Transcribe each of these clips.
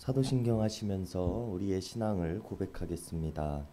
사도신경 하시면서 우리의 신앙을 고백하겠습니다.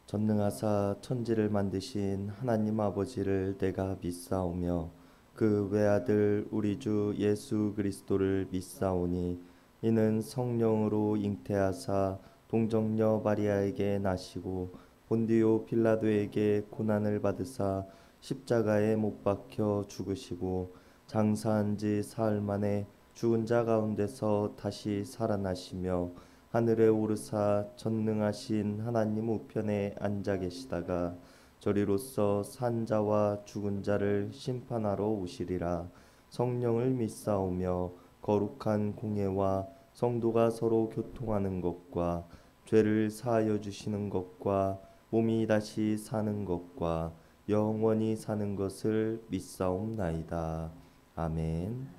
전능하사 천지를 만드신 하나님 아버지를 내가 믿사오며 그 외아들 우리 주 예수 그리스도를 믿사오니 이는 성령으로 잉태하사 동정녀 마리아에게 나시고 본디오 빌라도에게 고난을 받으사 십자가에 못 박혀 죽으시고 장사한 지 사흘 만에 죽은 자 가운데서 다시 살아나시며 하늘에 오르사 전능하신 하나님 우편에 앉아 계시다가 저리로서 산 자와 죽은 자를 심판하러 오시리라. 성령을 믿사오며 거룩한 공예와 성도가 서로 교통하는 것과 죄를 사하여 주시는 것과 몸이 다시 사는 것과 영원히 사는 것을 믿사옵나이다. 아멘.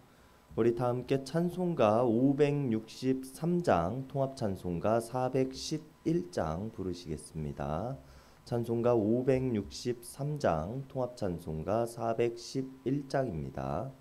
우리 다 함께 찬송가 563장 통합찬송가 411장 부르시겠습니다. 찬송가 563장 통합찬송가 411장입니다.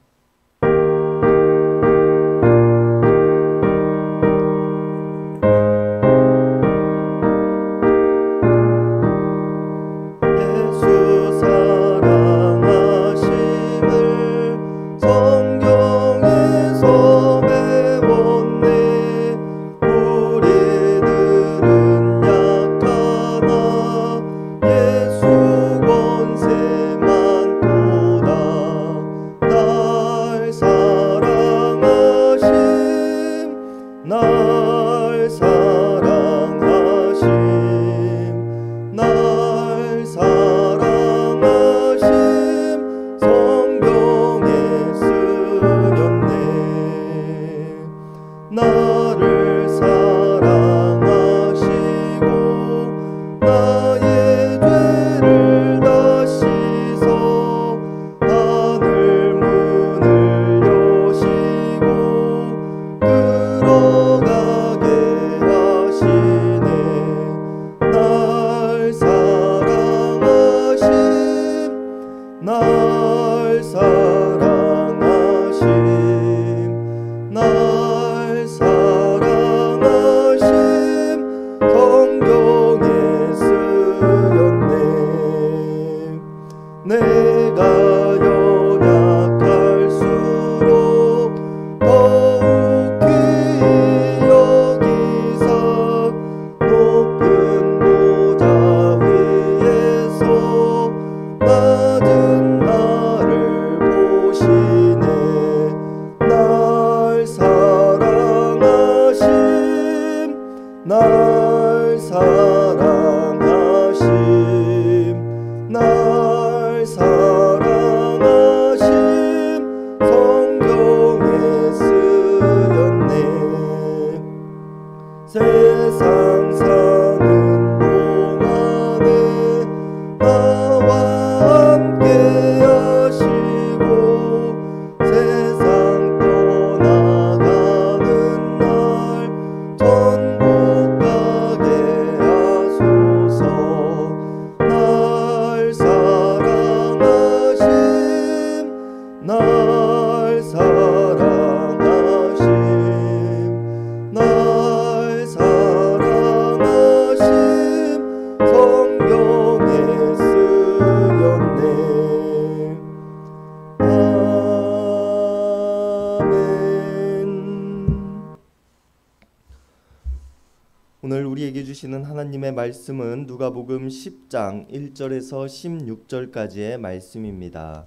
오늘 우리에게 주시는 하나님의 말씀은 누가복음 10장 1절에서 16절까지의 말씀입니다.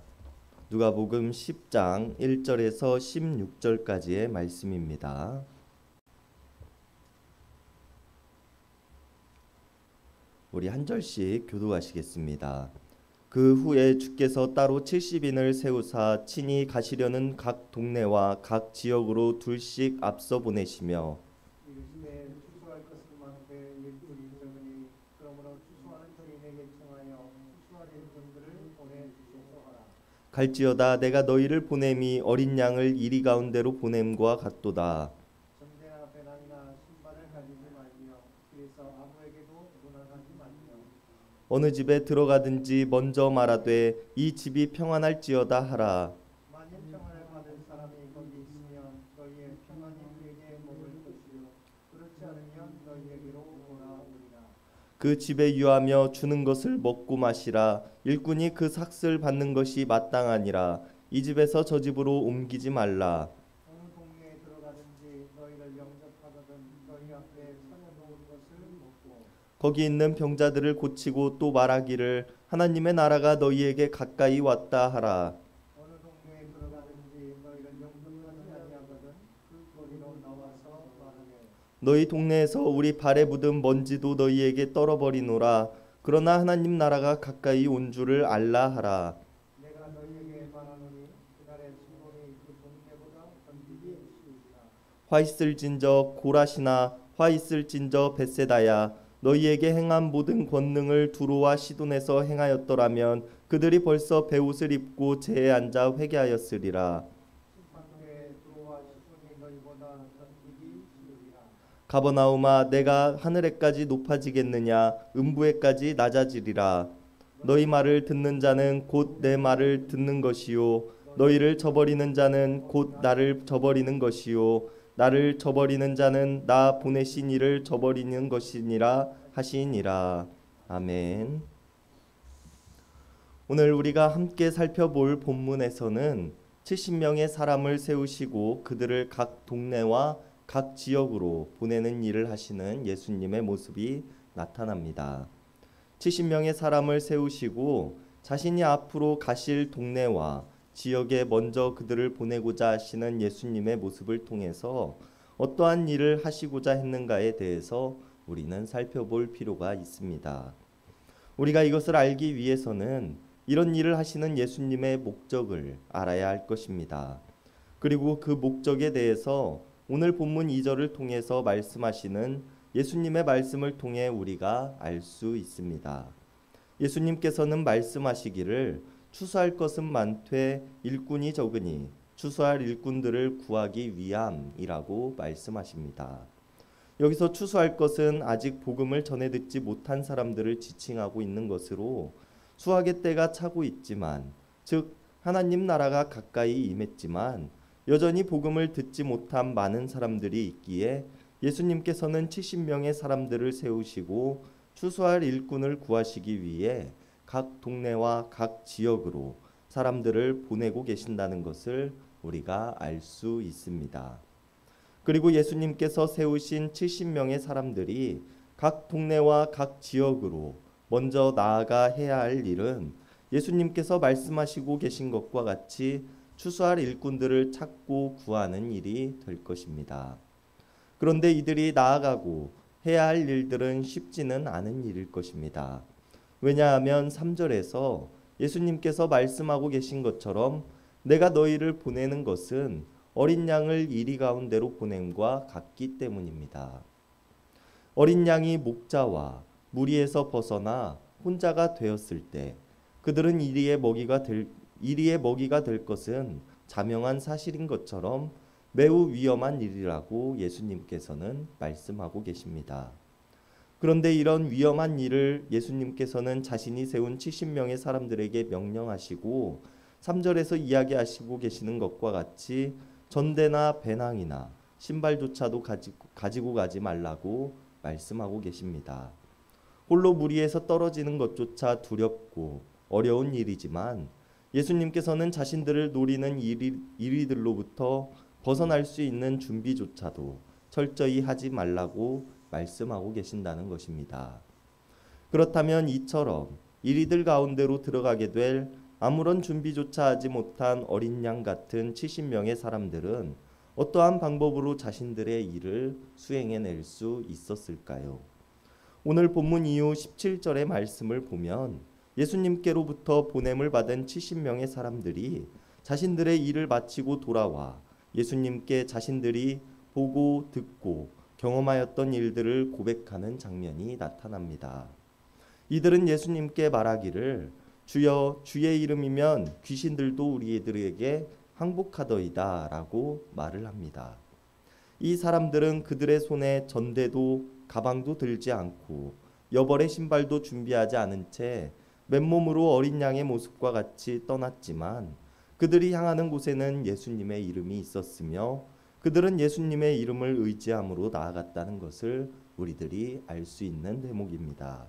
누가복음 10장 1절에서 16절까지의 말씀입니다. 우리 한 절씩 교도하시겠습니다. 그 후에 주께서 따로 70인을 세우사 친히 가시려는 각 동네와 각 지역으로 둘씩 앞서 보내시며 갈지어다 내가 너희를 보냄이 어린 양을 이리 가운데로 보냄과 같도다. 전대나 배낭이나 신발을 가지지 말며 그래서 아무에게도 문안하지 말며 어느 집에 들어가든지 먼저 말하되 이 집이 평안할지어다 하라. 만일 평안을 받을 사람이 거기 있으면 너희의 평안이 그에게 먹을 것이요 그렇지 않으면 너희에게로 돌아오리라. 그 집에 유하며 주는 것을 먹고 마시라. 일꾼이 그 삭슬 받는 것이 마땅하니라. 이 집에서 저 집으로 옮기지 말라. 어느 동네에 들어가든지 너희를 영접하거든 너희 앞에 차려놓은 것을 먹고 거기 있는 병자들을 고치고 또 말하기를 하나님의 나라가 너희에게 가까이 왔다 하라. 어느 동네에 들어가든지 너희를 영접하지 아니하거든 그 거리로 나와서 말하되 너희 동네에서 우리 발에 묻은 먼지도 너희에게 떨어버리노라. 그러나 하나님 나라가 가까이 온 줄을 알라 하라. 내가 너희에게 말하노니 그날의 수고이 그 동네보다 견디기 쉬우리라. 화 있을진저 고라시나 화 있을진저 벳세다야. 너희에게 행한 모든 권능을 두로와 시돈에서 행하였더라면 그들이 벌써 베옷을 입고 재에 앉아 회개하였으리라. 심판대에 두로와 시돈이 너희보다 견디기 쉬우리라. 가버나움아 내가 하늘에까지 높아지겠느냐 음부에까지 낮아지리라. 너희 말을 듣는 자는 곧 내 말을 듣는 것이요 너희를 저버리는 자는 곧 나를 저버리는 것이요 나를 저버리는 자는 나 보내신 이를 저버리는 것이니라 하시니라. 아멘. 오늘 우리가 함께 살펴볼 본문에서는 70명의 사람을 세우시고 그들을 각 동네와 각 지역으로 보내는 일을 하시는 예수님의 모습이 나타납니다. 70명의 사람을 세우시고 자신이 앞으로 가실 동네와 지역에 먼저 그들을 보내고자 하시는 예수님의 모습을 통해서 어떠한 일을 하시고자 했는가에 대해서 우리는 살펴볼 필요가 있습니다. 우리가 이것을 알기 위해서는 이런 일을 하시는 예수님의 목적을 알아야 할 것입니다. 그리고 그 목적에 대해서 오늘 본문 2절을 통해서 말씀하시는 예수님의 말씀을 통해 우리가 알 수 있습니다. 예수님께서는 말씀하시기를 추수할 것은 많되 일꾼이 적으니 추수할 일꾼들을 구하기 위함이라고 말씀하십니다. 여기서 추수할 것은 아직 복음을 전해 듣지 못한 사람들을 지칭하고 있는 것으로 수확의 때가 차고 있지만 즉 하나님 나라가 가까이 임했지만 여전히 복음을 듣지 못한 많은 사람들이 있기에 예수님께서는 70명의 사람들을 세우시고 추수할 일꾼을 구하시기 위해 각 동네와 각 지역으로 사람들을 보내고 계신다는 것을 우리가 알 수 있습니다. 그리고 예수님께서 세우신 70명의 사람들이 각 동네와 각 지역으로 먼저 나아가 해야 할 일은 예수님께서 말씀하시고 계신 것과 같이 추수할 일꾼들을 찾고 구하는 일이 될 것입니다. 그런데 이들이 나아가고 해야 할 일들은 쉽지는 않은 일일 것입니다. 왜냐하면 3절에서 예수님께서 말씀하고 계신 것처럼 내가 너희를 보내는 것은 어린 양을 이리 가운데로 보냄과 같기 때문입니다. 어린 양이 목자와 무리에서 벗어나 혼자가 되었을 때 그들은 이리의 먹이가 될 것은 자명한 사실인 것처럼 매우 위험한 일이라고 예수님께서는 말씀하고 계십니다. 그런데 이런 위험한 일을 예수님께서는 자신이 세운 70명의 사람들에게 명령하시고 3절에서 이야기하시고 계시는 것과 같이 전대나 배낭이나 신발조차도 가지고 가지 말라고 말씀하고 계십니다. 홀로 무리에서 떨어지는 것조차 두렵고 어려운 일이지만 예수님께서는 자신들을 노리는 이리들로부터 벗어날 수 있는 준비조차도 철저히 하지 말라고 말씀하고 계신다는 것입니다. 그렇다면 이처럼 이리들 가운데로 들어가게 될 아무런 준비조차 하지 못한 어린 양 같은 70명의 사람들은 어떠한 방법으로 자신들의 일을 수행해낼 수 있었을까요? 오늘 본문 이후 17절의 말씀을 보면 예수님께로부터 보냄을 받은 70명의 사람들이 자신들의 일을 마치고 돌아와 예수님께 자신들이 보고 듣고 경험하였던 일들을 고백하는 장면이 나타납니다. 이들은 예수님께 말하기를 주여 주의 이름이면 귀신들도 우리들에게 항복하더이다 라고 말을 합니다. 이 사람들은 그들의 손에 전대도 가방도 들지 않고 여벌의 신발도 준비하지 않은 채 맨몸으로 어린 양의 모습과 같이 떠났지만 그들이 향하는 곳에는 예수님의 이름이 있었으며 그들은 예수님의 이름을 의지함으로 나아갔다는 것을 우리들이 알 수 있는 대목입니다.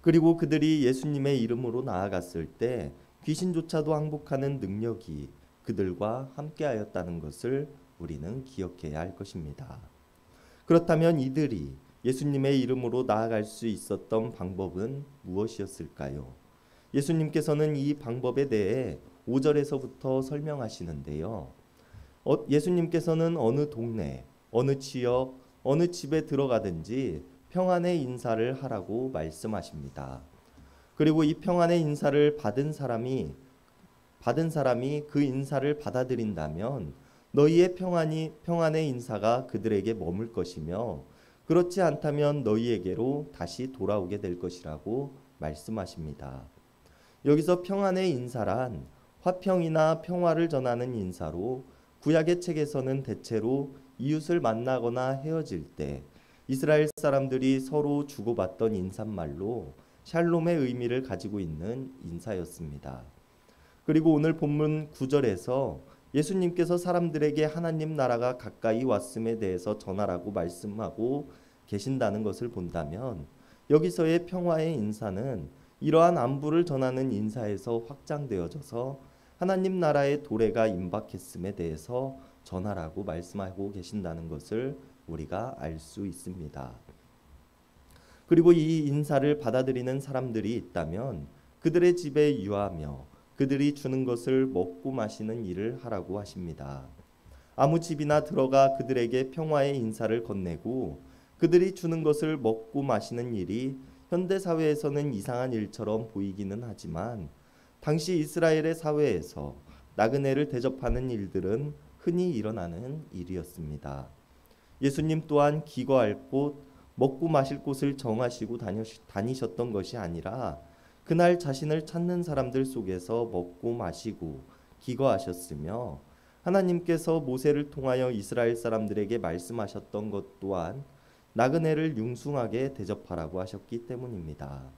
그리고 그들이 예수님의 이름으로 나아갔을 때 귀신조차도 항복하는 능력이 그들과 함께하였다는 것을 우리는 기억해야 할 것입니다. 그렇다면 이들이 예수님의 이름으로 나아갈 수 있었던 방법은 무엇이었을까요? 예수님께서는 이 방법에 대해 5절에서부터 설명하시는데요. 예수님께서는 어느 동네, 어느 지역, 어느 집에 들어가든지 평안의 인사를 하라고 말씀하십니다. 그리고 이 평안의 인사를 받은 사람이 그 인사를 받아들인다면 너희의 평안의 인사가 그들에게 머물 것이며 그렇지 않다면 너희에게로 다시 돌아오게 될 것이라고 말씀하십니다. 여기서 평안의 인사란 화평이나 평화를 전하는 인사로 구약의 책에서는 대체로 이웃을 만나거나 헤어질 때 이스라엘 사람들이 서로 주고받던 인사말로 샬롬의 의미를 가지고 있는 인사였습니다. 그리고 오늘 본문 9절에서 예수님께서 사람들에게 하나님 나라가 가까이 왔음에 대해서 전하라고 말씀하고 계신다는 것을 본다면 여기서의 평화의 인사는 이러한 안부를 전하는 인사에서 확장되어져서 하나님 나라의 도래가 임박했음에 대해서 전하라고 말씀하고 계신다는 것을 우리가 알 수 있습니다. 그리고 이 인사를 받아들이는 사람들이 있다면 그들의 집에 유하며 그들이 주는 것을 먹고 마시는 일을 하라고 하십니다. 아무 집이나 들어가 그들에게 평화의 인사를 건네고 그들이 주는 것을 먹고 마시는 일이 현대 사회에서는 이상한 일처럼 보이기는 하지만 당시 이스라엘의 사회에서 나그네를 대접하는 일들은 흔히 일어나는 일이었습니다. 예수님 또한 기거할 곳, 먹고 마실 곳을 정하시고 다니셨던 것이 아니라 그날 자신을 찾는 사람들 속에서 먹고 마시고 기거하셨으며 하나님께서 모세를 통하여 이스라엘 사람들에게 말씀하셨던 것 또한 나그네를 융숭하게 대접하라고 하셨기 때문입니다.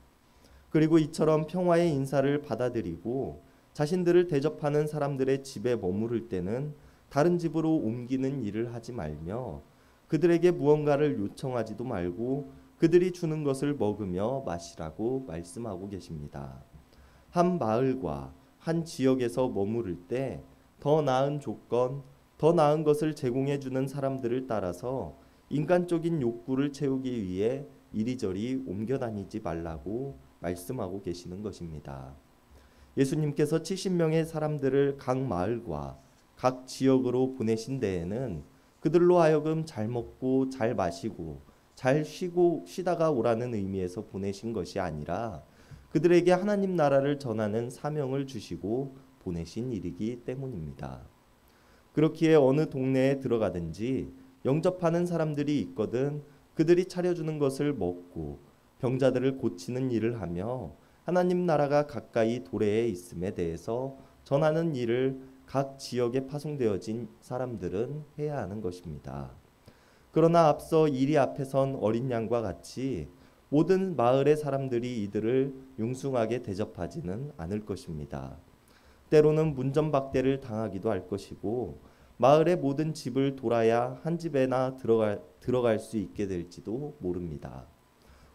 그리고 이처럼 평화의 인사를 받아들이고 자신들을 대접하는 사람들의 집에 머무를 때는 다른 집으로 옮기는 일을 하지 말며 그들에게 무언가를 요청하지도 말고 그들이 주는 것을 먹으며 마시라고 말씀하고 계십니다. 한 마을과 한 지역에서 머무를 때 더 나은 조건, 더 나은 것을 제공해 주는 사람들을 따라서 인간적인 욕구를 채우기 위해 이리저리 옮겨 다니지 말라고 말씀하고 계시는 것입니다. 예수님께서 70명의 사람들을 각 마을과 각 지역으로 보내신 데에는 그들로 하여금 잘 먹고 잘 마시고 잘 쉬다가 오라는 의미에서 보내신 것이 아니라 그들에게 하나님 나라를 전하는 사명을 주시고 보내신 일이기 때문입니다. 그렇기에 어느 동네에 들어가든지 영접하는 사람들이 있거든 그들이 차려주는 것을 먹고 병자들을 고치는 일을 하며 하나님 나라가 가까이 도래해 있음에 대해서 전하는 일을 각 지역에 파송되어진 사람들은 해야 하는 것입니다. 그러나 앞서 이리 앞에 선 어린 양과 같이 모든 마을의 사람들이 이들을 융숭하게 대접하지는 않을 것입니다. 때로는 문전박대를 당하기도 할 것이고 마을의 모든 집을 돌아야 한 집에나 들어갈 수 있게 될지도 모릅니다.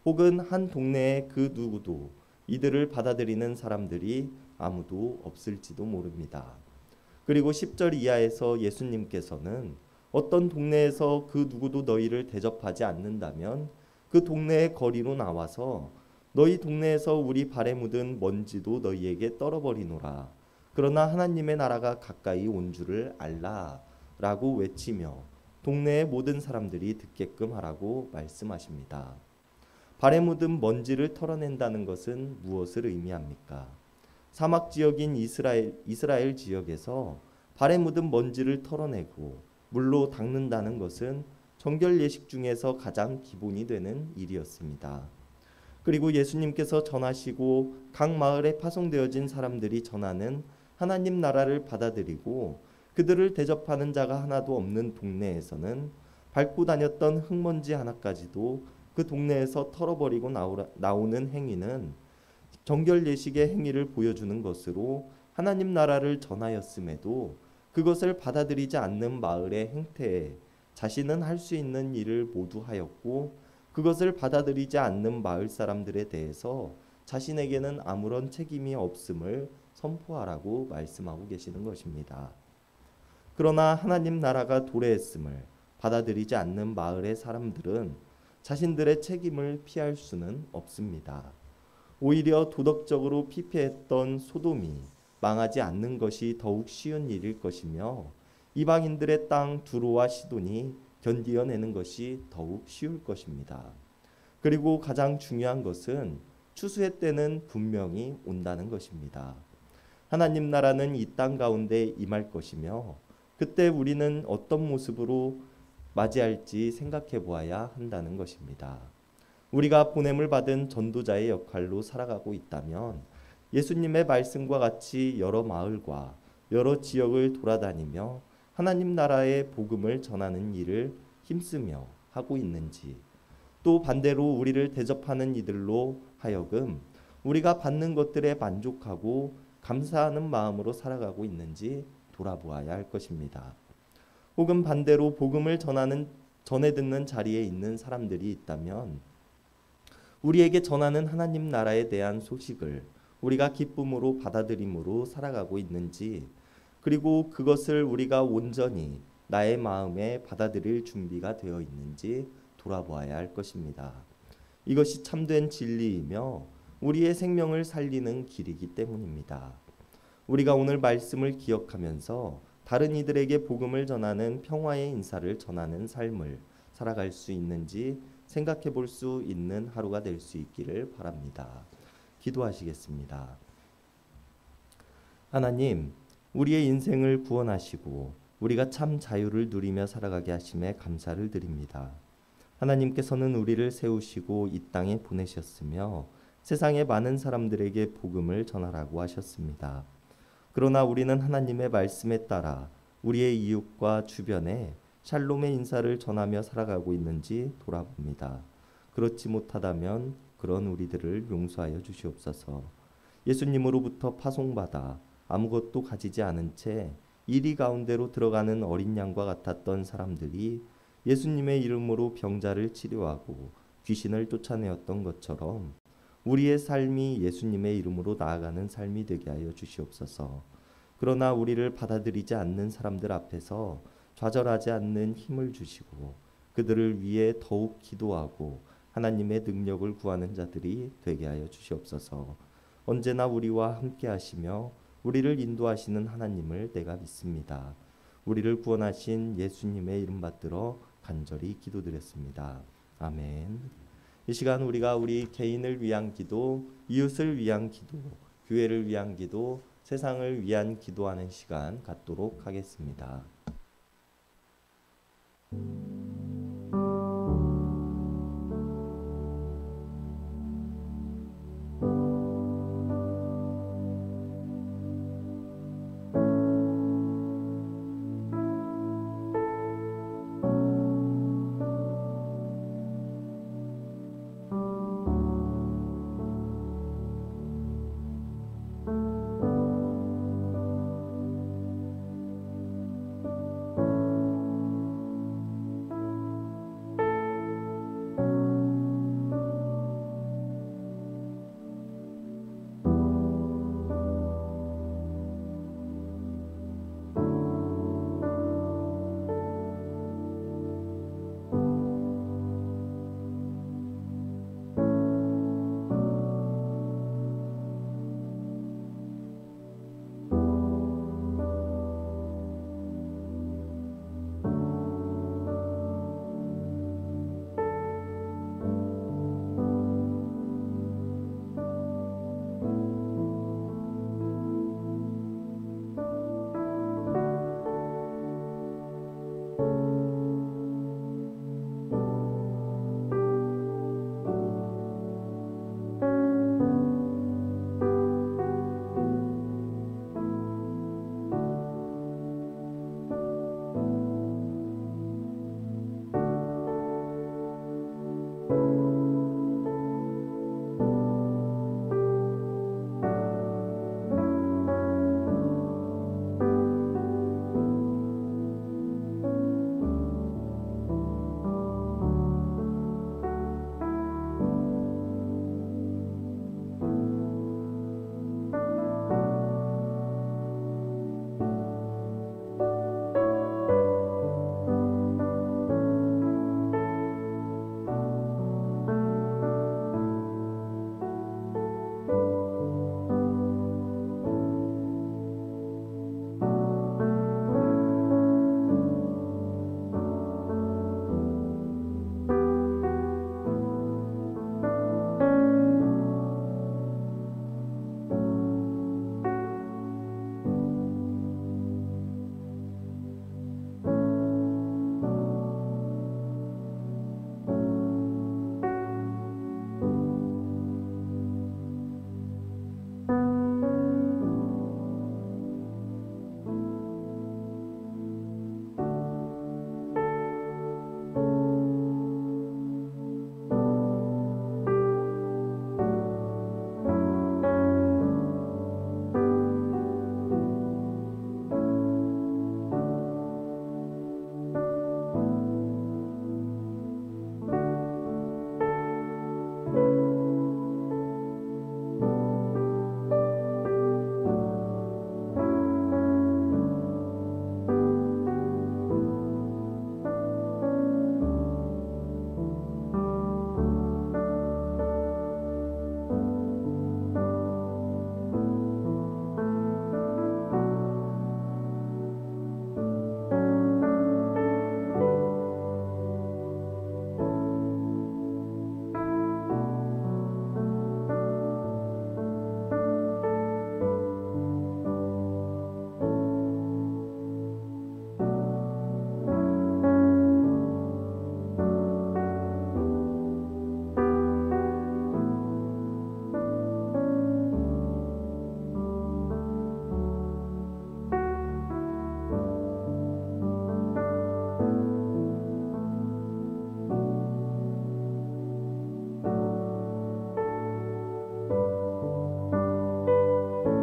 혹은 한 동네에 그 누구도 이들을 받아들이는 사람들이 아무도 없을지도 모릅니다. 그리고 10절 이하에서 예수님께서는 어떤 동네에서 그 누구도 너희를 대접하지 않는다면 그 동네의 거리로 나와서 너희 동네에서 우리 발에 묻은 먼지도 너희에게 떨어버리노라. 그러나 하나님의 나라가 가까이 온 줄을 알라 라고 외치며 동네의 모든 사람들이 듣게끔 하라고 말씀하십니다. 발에 묻은 먼지를 털어낸다는 것은 무엇을 의미합니까? 사막 지역인 이스라엘 지역에서 발에 묻은 먼지를 털어내고 물로 닦는다는 것은 정결 예식 중에서 가장 기본이 되는 일이었습니다. 그리고 예수님께서 전하시고 각 마을에 파송되어진 사람들이 전하는 하나님 나라를 받아들이고 그들을 대접하는 자가 하나도 없는 동네에서는 밟고 다녔던 흙먼지 하나까지도 그 동네에서 털어버리고 나오는 행위는 정결 예식의 행위를 보여주는 것으로 하나님 나라를 전하였음에도 그것을 받아들이지 않는 마을의 행태에 자신은 할 수 있는 일을 모두 하였고 그것을 받아들이지 않는 마을 사람들에 대해서 자신에게는 아무런 책임이 없음을 선포하라고 말씀하고 계시는 것입니다. 그러나 하나님 나라가 도래했음을 받아들이지 않는 마을의 사람들은 자신들의 책임을 피할 수는 없습니다. 오히려 도덕적으로 피폐했던 소돔이 망하지 않는 것이 더욱 쉬운 일일 것이며 이방인들의 땅 두로와 시돈이 견디어내는 것이 더욱 쉬울 것입니다. 그리고 가장 중요한 것은 추수의 때는 분명히 온다는 것입니다. 하나님 나라는 이 땅 가운데 임할 것이며 그때 우리는 어떤 모습으로 맞이할지 생각해 보아야 한다는 것입니다. 우리가 보냄을 받은 전도자의 역할로 살아가고 있다면 예수님의 말씀과 같이 여러 마을과 여러 지역을 돌아다니며 하나님 나라의 복음을 전하는 일을 힘쓰며 하고 있는지, 또 반대로 우리를 대접하는 이들로 하여금 우리가 받는 것들에 만족하고 감사하는 마음으로 살아가고 있는지 돌아보아야 할 것입니다. 혹은 반대로 복음을 전해 듣는 자리에 있는 사람들이 있다면 우리에게 전하는 하나님 나라에 대한 소식을 우리가 기쁨으로 받아들임으로 살아가고 있는지, 그리고 그것을 우리가 온전히 나의 마음에 받아들일 준비가 되어 있는지 돌아보아야 할 것입니다. 이것이 참된 진리이며 우리의 생명을 살리는 길이기 때문입니다. 우리가 오늘 말씀을 기억하면서 다른 이들에게 복음을 전하는 평화의 인사를 전하는 삶을 살아갈 수 있는지 생각해 볼 수 있는 하루가 될 수 있기를 바랍니다. 기도하시겠습니다. 하나님, 우리의 인생을 구원하시고 우리가 참 자유를 누리며 살아가게 하심에 감사를 드립니다. 하나님께서는 우리를 세우시고 이 땅에 보내셨으며 세상의 많은 사람들에게 복음을 전하라고 하셨습니다. 그러나 우리는 하나님의 말씀에 따라 우리의 이웃과 주변에 샬롬의 인사를 전하며 살아가고 있는지 돌아봅니다. 그렇지 못하다면 그런 우리들을 용서하여 주시옵소서. 예수님으로부터 파송받아 아무것도 가지지 않은 채 이리 가운데로 들어가는 어린 양과 같았던 사람들이 예수님의 이름으로 병자를 치료하고 귀신을 쫓아내었던 것처럼 우리의 삶이 예수님의 이름으로 나아가는 삶이 되게 하여 주시옵소서. 그러나 우리를 받아들이지 않는 사람들 앞에서 좌절하지 않는 힘을 주시고 그들을 위해 더욱 기도하고 하나님의 능력을 구하는 자들이 되게 하여 주시옵소서. 언제나 우리와 함께 하시며 우리를 인도하시는 하나님을 내가 믿습니다. 우리를 구원하신 예수님의 이름 받들어 간절히 기도드렸습니다. 아멘. 이 시간 우리가 우리 개인을 위한 기도, 이웃을 위한 기도, 교회를 위한 기도, 세상을 위한 기도하는 시간 갖도록 하겠습니다.